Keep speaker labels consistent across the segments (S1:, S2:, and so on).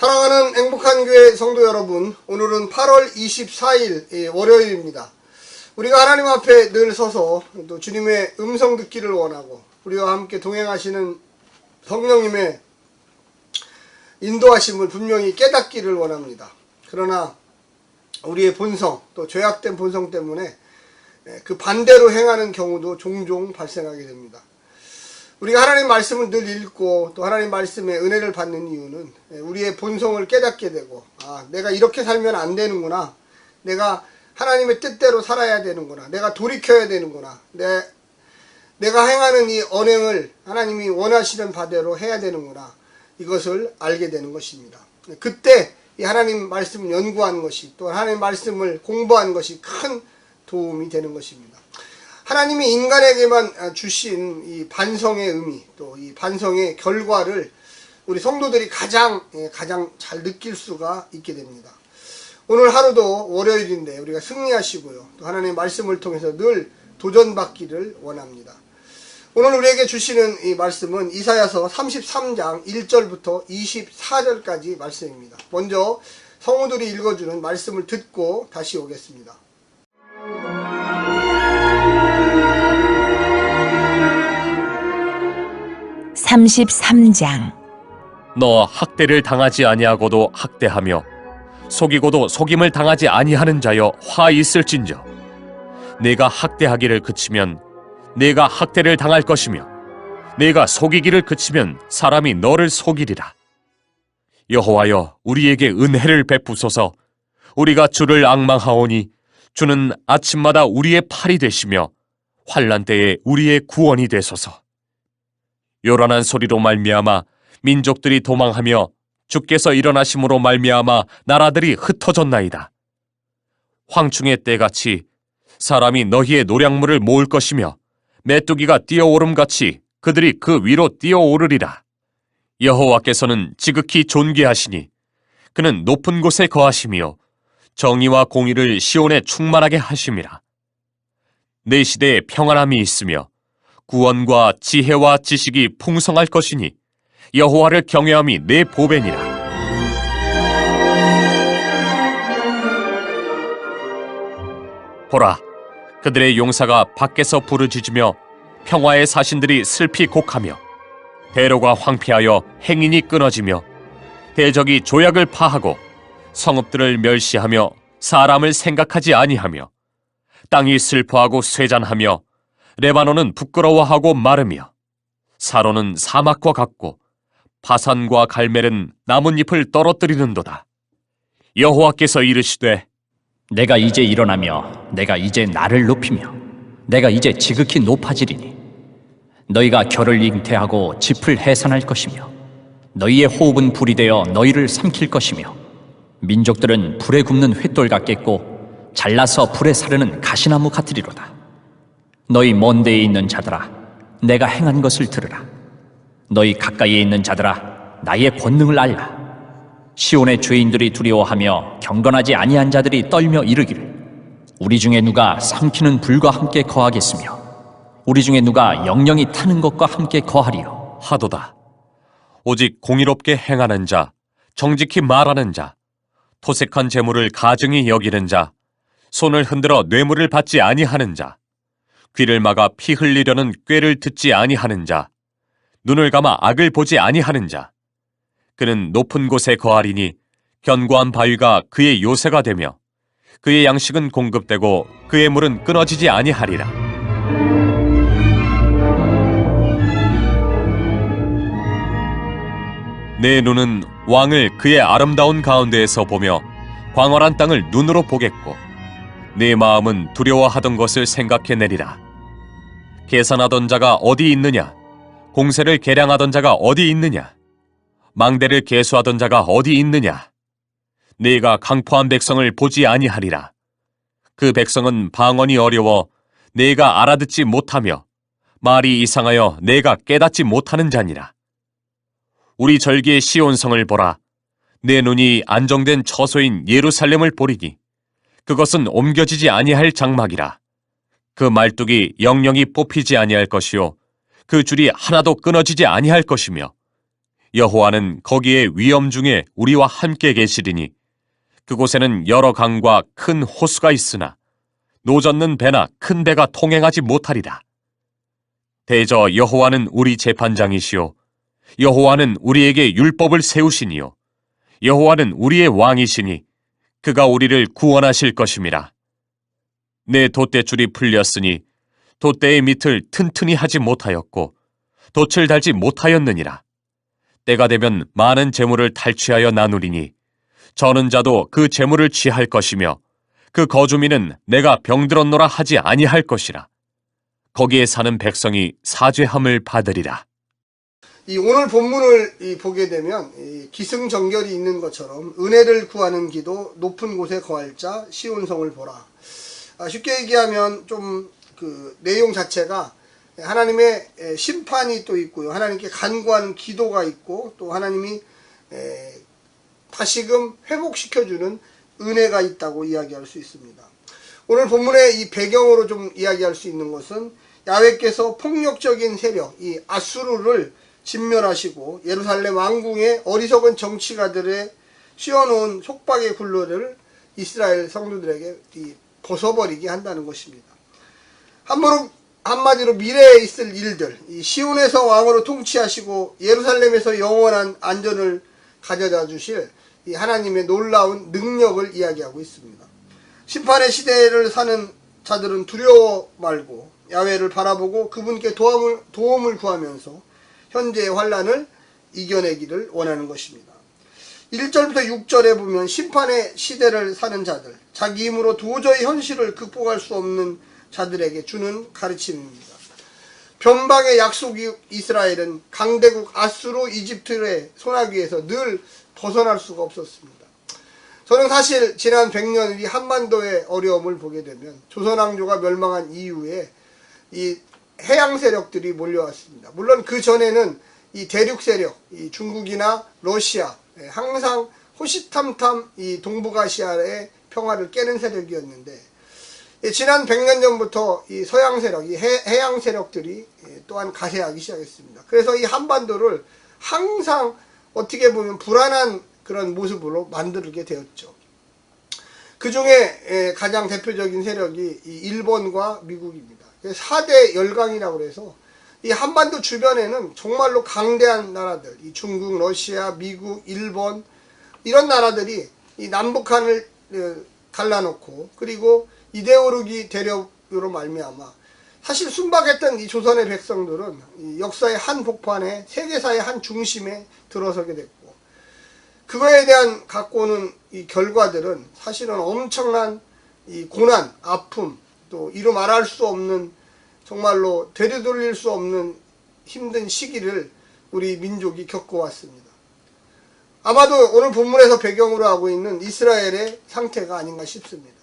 S1: 사랑하는 행복한 교회 성도 여러분, 오늘은 8월 24일 월요일입니다. 우리가 하나님 앞에 늘 서서 또 주님의 음성 듣기를 원하고 우리와 함께 동행하시는 성령님의 인도하심을 분명히 깨닫기를 원합니다. 그러나 우리의 본성, 또 죄악된 본성 때문에 그 반대로 행하는 경우도 종종 발생하게 됩니다. 우리가 하나님 말씀을 늘 읽고 또 하나님 말씀의 은혜를 받는 이유는 우리의 본성을 깨닫게 되고, 내가 이렇게 살면 안 되는구나, 내가 하나님의 뜻대로 살아야 되는구나, 내가 돌이켜야 되는구나, 내가 행하는 이 언행을 하나님이 원하시는 바대로 해야 되는구나, 이것을 알게 되는 것입니다. 그때 이 하나님 말씀을 연구하는 것이, 또 하나님 말씀을 공부하는 것이 큰 도움이 되는 것입니다. 하나님이 인간에게만 주신 이 반성의 의미, 또 이 반성의 결과를 우리 성도들이 가장 잘 느낄 수가 있게 됩니다. 오늘 하루도 월요일인데 우리가 승리하시고요, 또 하나님의 말씀을 통해서 늘 도전받기를 원합니다. 오늘 우리에게 주시는 이 말씀은 이사야서 33장 1절부터 24절까지 말씀입니다. 먼저 성우들이 읽어주는 말씀을 듣고 다시 오겠습니다.
S2: 33장.
S3: 너 학대를 당하지 아니하고도 학대하며 속이고도 속임을 당하지 아니하는 자여 화 있을진저. 내가 학대하기를 그치면 내가 학대를 당할 것이며 내가 속이기를 그치면 사람이 너를 속이리라. 여호와여, 우리에게 은혜를 베푸소서. 우리가 주를 앙망하오니 주는 아침마다 우리의 팔이 되시며 환난 때에 우리의 구원이 되소서. 요란한 소리로 말미암아 민족들이 도망하며 주께서 일어나심으로 말미암아 나라들이 흩어졌나이다. 황충의 때같이 사람이 너희의 노량물을 모을 것이며 메뚜기가 뛰어오름같이 그들이 그 위로 뛰어오르리라. 여호와께서는 지극히 존귀하시니 그는 높은 곳에 거하시며 정의와 공의를 시온에 충만하게 하심이라. 내 시대에 평안함이 있으며 구원과 지혜와 지식이 풍성할 것이니 여호와를 경외함이 내 보배니라. 보라, 그들의 용사가 밖에서 부르짖으며 평화의 사신들이 슬피 곡하며 대로가 황폐하여 행인이 끊어지며 대적이 조약을 파하고 성읍들을 멸시하며 사람을 생각하지 아니하며 땅이 슬퍼하고 쇠잔하며 레바논은 부끄러워하고 마르며 사로는 사막과 같고 바산과 갈멜은 나뭇잎을 떨어뜨리는도다. 여호와께서 이르시되
S4: 내가 이제 일어나며 내가 이제 나를 높이며 내가 이제 지극히 높아지리니 너희가 결을 잉태하고 짚을 해산할 것이며 너희의 호흡은 불이 되어 너희를 삼킬 것이며 민족들은 불에 굽는 횃돌 같겠고 잘라서 불에 사르는 가시나무 같으리로다. 너희 먼 데에 있는 자들아, 내가 행한 것을 들으라. 너희 가까이에 있는 자들아, 나의 권능을 알라. 시온의 죄인들이 두려워하며 경건하지 아니한 자들이 떨며 이르기를 우리 중에 누가 삼키는 불과 함께 거하겠으며 우리 중에 누가 영영이 타는 것과 함께 거하리요
S3: 하도다. 오직 공의롭게 행하는 자, 정직히 말하는 자, 토색한 재물을 가증히 여기는 자, 손을 흔들어 뇌물을 받지 아니하는 자, 귀를 막아 피 흘리려는 꾀를 듣지 아니하는 자, 눈을 감아 악을 보지 아니하는 자. 그는 높은 곳에 거하리니 견고한 바위가 그의 요새가 되며 그의 양식은 공급되고 그의 물은 끊어지지 아니하리라. 내 눈은 왕을 그의 아름다운 가운데에서 보며 광활한 땅을 눈으로 보겠고 내 마음은 두려워하던 것을 생각해내리라. 계산하던 자가 어디 있느냐? 공세를 계량하던 자가 어디 있느냐? 망대를 계수하던 자가 어디 있느냐? 네가 강포한 백성을 보지 아니하리라. 그 백성은 방언이 어려워 네가 알아듣지 못하며 말이 이상하여 네가 깨닫지 못하는 자니라. 우리 절기의 시온성을 보라. 내 눈이 안정된 처소인 예루살렘을 보리니 그것은 옮겨지지 아니할 장막이라. 그 말뚝이 영영이 뽑히지 아니할 것이요 그 줄이 하나도 끊어지지 아니할 것이며 여호와는 거기에 위험 중에 우리와 함께 계시리니 그곳에는 여러 강과 큰 호수가 있으나 노젓는 배나 큰 배가 통행하지 못하리라. 대저 여호와는 우리 재판장이시요 여호와는 우리에게 율법을 세우시니요 여호와는 우리의 왕이시니 그가 우리를 구원하실 것임이라. 내 돛대줄이 풀렸으니 돛대의 밑을 튼튼히 하지 못하였고 돛을 달지 못하였느니라. 때가 되면 많은 재물을 탈취하여 나누리니 저는 자도 그 재물을 취할 것이며 그 거주민은 내가 병들었노라 하지 아니할 것이라. 거기에 사는 백성이 사죄함을 받으리라.
S1: 이 오늘 본문을 보게 되면 기승전결이 있는 것처럼 은혜를 구하는 기도, 높은 곳에 거할 자, 시온 성을 보라. 쉽게 얘기하면 좀 그 내용 자체가 하나님의 심판이 또 있고요. 하나님께 간구하는 기도가 있고 또 하나님이 다시금 회복시켜주는 은혜가 있다고 이야기할 수 있습니다. 오늘 본문의 이 배경으로 좀 이야기할 수 있는 것은 야훼께서 폭력적인 세력, 이 아수르를 진멸하시고 예루살렘 왕궁의 어리석은 정치가들의 씌워놓은 속박의 굴레를 이스라엘 성도들에게 벗어버리게 한다는 것입니다. 한마디로 미래에 있을 일들, 이 시온에서 왕으로 통치하시고 예루살렘에서 영원한 안전을 가져다 주실 이 하나님의 놀라운 능력을 이야기하고 있습니다. 심판의 시대를 사는 자들은 두려워 말고 야훼를 바라보고 그분께 도움을 구하면서 현재의 환난을 이겨내기를 원하는 것입니다. 1절부터 6절에 보면 심판의 시대를 사는 자들, 자기 힘으로 도저히 현실을 극복할 수 없는 자들에게 주는 가르침입니다. 변방의 약속 이스라엘은 강대국 아수르 이집트의 손아귀에서 늘 벗어날 수가 없었습니다. 저는 사실 지난 100년 이 한반도의 어려움을 보게 되면 조선왕조가 멸망한 이후에 이 해양 세력들이 몰려왔습니다. 물론 그 전에는 이 대륙 세력, 이 중국이나 러시아, 항상 호시탐탐 이 동북아시아의 평화를 깨는 세력이었는데 지난 100년 전부터 이 서양 세력, 이 해양 세력들이 또한 가세하기 시작했습니다. 그래서 이 한반도를 항상 어떻게 보면 불안한 그런 모습으로 만들게 되었죠. 그 중에 가장 대표적인 세력이 이 일본과 미국입니다. 4대 열강이라고 해서 이 한반도 주변에는 정말로 강대한 나라들, 이 중국, 러시아, 미국, 일본 이런 나라들이 이 남북한을 갈라놓고 그리고 이데올로기 대립으로 말미암아 사실 순박했던 이 조선의 백성들은 이 역사의 한 복판에 세계사의 한 중심에 들어서게 됐고 그거에 대한 갖고 오는 이 결과들은 사실은 엄청난 이 고난, 아픔 또 이루 말할 수 없는 정말로 되돌릴 수 없는 힘든 시기를 우리 민족이 겪어왔습니다. 아마도 오늘 본문에서 배경으로 하고 있는 이스라엘의 상태가 아닌가 싶습니다.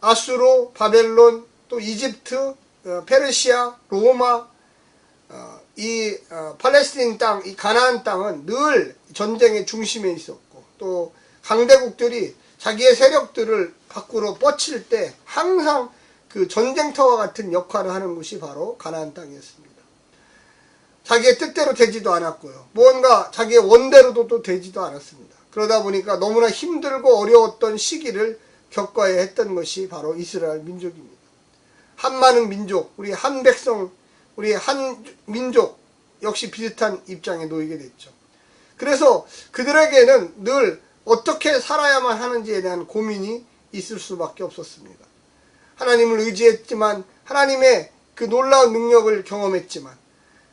S1: 아수르, 바벨론, 또 이집트, 페르시아, 로마, 이 팔레스틴 땅, 이 가나안 땅은 늘 전쟁의 중심에 있었고 또 강대국들이 자기의 세력들을 밖으로 뻗칠 때 항상 그 전쟁터와 같은 역할을 하는 곳이 바로 가나안 땅이었습니다. 자기의 뜻대로 되지도 않았고요. 무언가 자기의 원대로도 또 되지도 않았습니다. 그러다 보니까 너무나 힘들고 어려웠던 시기를 겪어야 했던 것이 바로 이스라엘 민족입니다. 한 많은 민족, 우리 한 백성, 우리 한 민족 역시 비슷한 입장에 놓이게 됐죠. 그래서 그들에게는 늘 어떻게 살아야만 하는지에 대한 고민이 있을 수밖에 없었습니다. 하나님을 의지했지만 하나님의 그 놀라운 능력을 경험했지만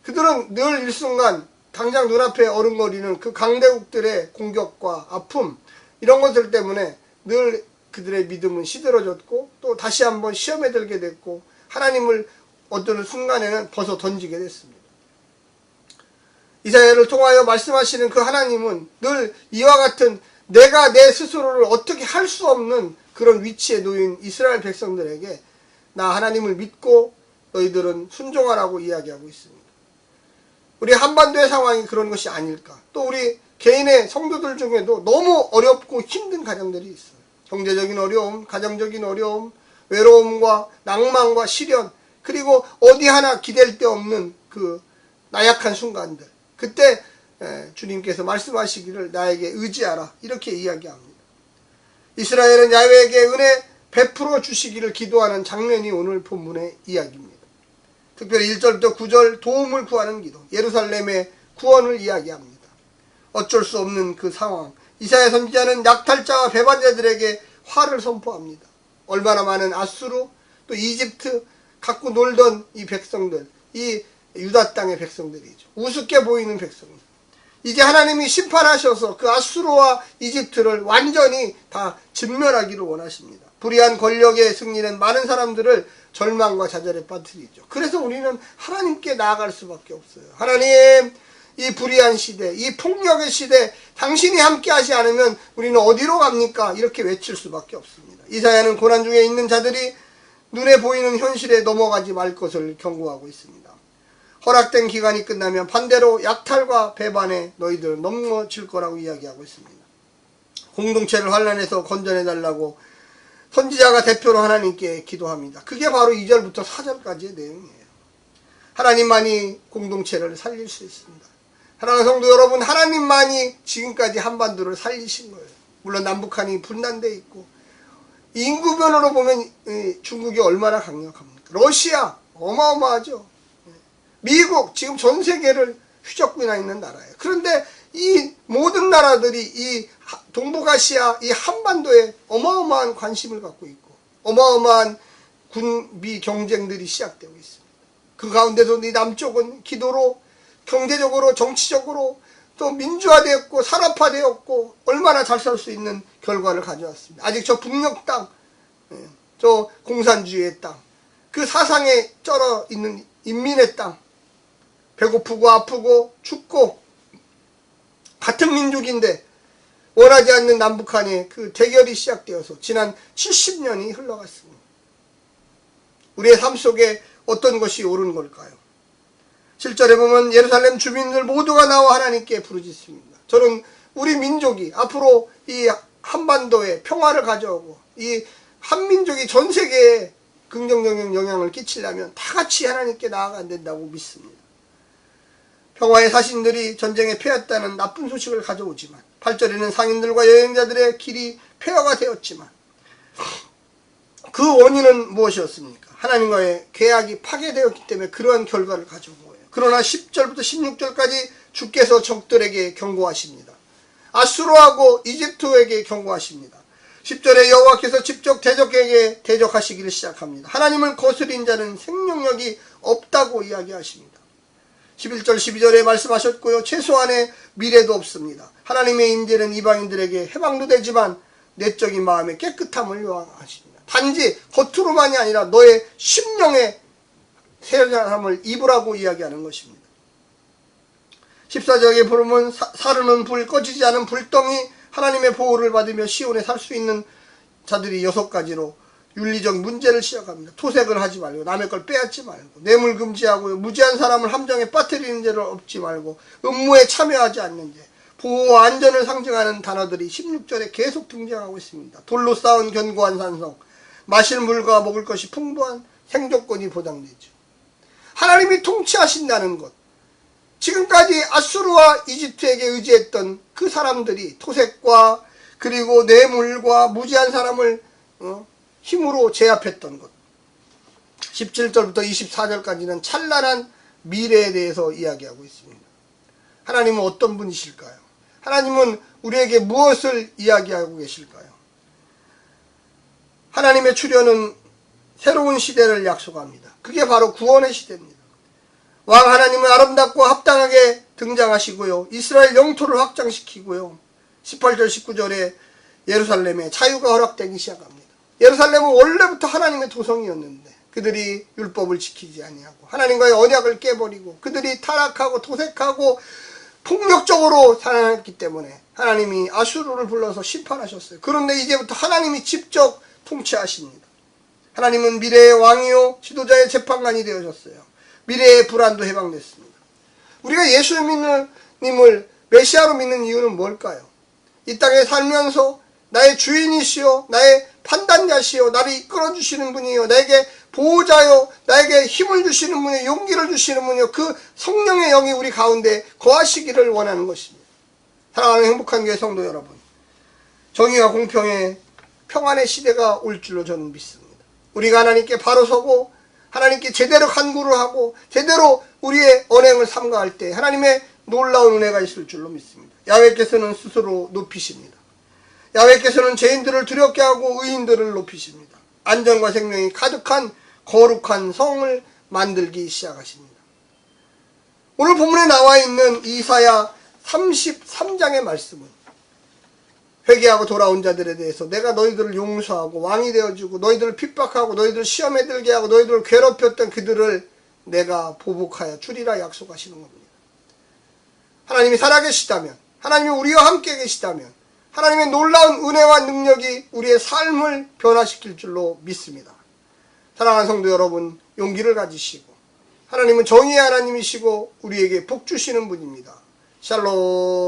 S1: 그들은 늘 일순간 당장 눈앞에 어른거리는 그 강대국들의 공격과 아픔 이런 것들 때문에 늘 그들의 믿음은 시들어졌고 또 다시 한번 시험에 들게 됐고 하나님을 어떤 순간에는 벗어 던지게 됐습니다. 이사야를 통하여 말씀하시는 그 하나님은 늘 이와 같은 내가 내 스스로를 어떻게 할 수 없는 그런 위치에 놓인 이스라엘 백성들에게 나 하나님을 믿고 너희들은 순종하라고 이야기하고 있습니다. 우리 한반도의 상황이 그런 것이 아닐까. 또 우리 개인의 성도들 중에도 너무 어렵고 힘든 가정들이 있어요. 경제적인 어려움, 가정적인 어려움, 외로움과 낭만과 시련, 그리고 어디 하나 기댈 데 없는 그 나약한 순간들. 그때 주님께서 말씀하시기를 나에게 의지하라 이렇게 이야기합니다. 이스라엘은 야훼에게 은혜 베풀어 주시기를 기도하는 장면이 오늘 본문의 이야기입니다. 특별히 1절부터 9절 도움을 구하는 기도, 예루살렘의 구원을 이야기합니다. 어쩔 수 없는 그 상황, 이사야 선지자는 약탈자와 배반자들에게 화를 선포합니다. 얼마나 많은 아수르 또 이집트 갖고 놀던 이 백성들, 이 유다 땅의 백성들이죠. 우습게 보이는 백성들. 이제 하나님이 심판하셔서 그 아수르와 이집트를 완전히 다 진멸하기를 원하십니다. 불의한 권력의 승리는 많은 사람들을 절망과 좌절에 빠뜨리죠. 그래서 우리는 하나님께 나아갈 수밖에 없어요. 하나님, 이 불의한 시대, 이 폭력의 시대, 당신이 함께 하지 않으면 우리는 어디로 갑니까? 이렇게 외칠 수밖에 없습니다. 이사야는 고난 중에 있는 자들이 눈에 보이는 현실에 넘어가지 말 것을 경고하고 있습니다. 허락된 기간이 끝나면 반대로 약탈과 배반에 너희들 넘어질 거라고 이야기하고 있습니다. 공동체를 환난에서 건져내달라고 선지자가 대표로 하나님께 기도합니다. 그게 바로 2절부터 4절까지의 내용이에요. 하나님만이 공동체를 살릴 수 있습니다. 사랑하는 성도 여러분, 하나님만이 지금까지 한반도를 살리신 거예요. 물론 남북한이 분단돼 있고 인구변으로 보면 중국이 얼마나 강력합니까? 러시아 어마어마하죠. 미국 지금 전 세계를 휘젓고 있는 나라예요. 그런데 이 모든 나라들이 이 동북아시아 이 한반도에 어마어마한 관심을 갖고 있고 어마어마한 군비 경쟁들이 시작되고 있습니다. 그 가운데서 이 남쪽은 기도로 경제적으로 정치적으로 또 민주화되었고 산업화되었고 얼마나 잘 살 수 있는 결과를 가져왔습니다. 아직 저 북녘 땅, 저 공산주의의 땅, 그 사상에 쩔어 있는 인민의 땅, 배고프고 아프고 춥고 같은 민족인데 원하지 않는 남북한의 그 대결이 시작되어서 지난 70년이 흘러갔습니다. 우리의 삶 속에 어떤 것이 옳은 걸까요? 7절에 보면 예루살렘 주민들 모두가 나와 하나님께 부르짖습니다. 저는 우리 민족이 앞으로 이 한반도에 평화를 가져오고 이 한민족이 전 세계에 긍정적인 영향을 끼치려면 다 같이 하나님께 나아가야 된다고 믿습니다. 평화의 사신들이 전쟁에 패했다는 나쁜 소식을 가져오지만 8절에는 상인들과 여행자들의 길이 폐허가 되었지만 그 원인은 무엇이었습니까? 하나님과의 계약이 파괴되었기 때문에 그러한 결과를 가져온 거예요. 그러나 10절부터 16절까지 주께서 적들에게 경고하십니다. 아수르하고 이집트에게 경고하십니다. 10절에 여호와께서 직접 대적에게 대적하시기를 시작합니다. 하나님을 거스린 자는 생명력이 없다고 이야기하십니다. 11절 12절에 말씀하셨고요. 최소한의 미래도 없습니다. 하나님의 임재는 이방인들에게 해방도 되지만 내적인 마음의 깨끗함을 요하십니다. 단지 겉으로만이 아니라 너의 심령의 세련함을 입으라고 이야기하는 것입니다. 14절에 보면 사르는 불, 꺼지지 않은 불덩이, 하나님의 보호를 받으며 시온에 살 수 있는 자들이 6가지로 윤리적 문제를 시작합니다. 토색을 하지 말고 남의 걸 빼앗지 말고 뇌물 금지하고요. 무지한 사람을 함정에 빠뜨리는 죄를 업지 말고 음모에 참여하지 않는 죄, 보호와 안전을 상징하는 단어들이 16절에 계속 등장하고 있습니다. 돌로 쌓은 견고한 산성, 마실 물과 먹을 것이 풍부한 생존권이 보장되죠. 하나님이 통치하신다는 것, 지금까지 아수르와 이집트에게 의지했던 그 사람들이 토색과 그리고 뇌물과 무지한 사람을 힘으로 제압했던 것. 17절부터 24절까지는 찬란한 미래에 대해서 이야기하고 있습니다. 하나님은 어떤 분이실까요? 하나님은 우리에게 무엇을 이야기하고 계실까요? 하나님의 출현은 새로운 시대를 약속합니다. 그게 바로 구원의 시대입니다. 왕 하나님은 아름답고 합당하게 등장하시고요. 이스라엘 영토를 확장시키고요. 18절 19절에 예루살렘에 자유가 허락되기 시작합니다. 예루살렘은 원래부터 하나님의 도성이었는데 그들이 율법을 지키지 아니하고 하나님과의 언약을 깨버리고 그들이 타락하고 도색하고 폭력적으로 살아났기 때문에 하나님이 아수르를 불러서 심판하셨어요. 그런데 이제부터 하나님이 직접 통치하십니다. 하나님은 미래의 왕이요 지도자의 재판관이 되어졌어요. 미래의 불안도 해방됐습니다. 우리가 예수님을 메시아로 믿는 이유는 뭘까요? 이 땅에 살면서 나의 주인이시요 나의 판단자시요 나를 이끌어주시는 분이요 나에게 보호자요, 나에게 힘을 주시는 분이요, 용기를 주시는 분이요, 그 성령의 영이 우리 가운데 거하시기를 원하는 것입니다. 사랑하는 행복한 교회 성도 여러분, 정의와 공평의 평안의 시대가 올 줄로 저는 믿습니다. 우리가 하나님께 바로 서고 하나님께 제대로 간구를 하고 제대로 우리의 언행을 삼가할 때 하나님의 놀라운 은혜가 있을 줄로 믿습니다. 야훼께서는 스스로 높이십니다. 야훼께서는 죄인들을 두렵게 하고 의인들을 높이십니다. 안전과 생명이 가득한 거룩한 성을 만들기 시작하십니다. 오늘 본문에 나와 있는 이사야 33장의 말씀은 회개하고 돌아온 자들에 대해서 내가 너희들을 용서하고 왕이 되어주고 너희들을 핍박하고 너희들을 시험에 들게 하고 너희들을 괴롭혔던 그들을 내가 보복하여 주리라 약속하시는 겁니다. 하나님이 살아계시다면, 하나님이 우리와 함께 계시다면 하나님의 놀라운 은혜와 능력이 우리의 삶을 변화시킬 줄로 믿습니다. 사랑하는 성도 여러분, 용기를 가지시고 하나님은 정의의 하나님이시고 우리에게 복 주시는 분입니다. 샬롬.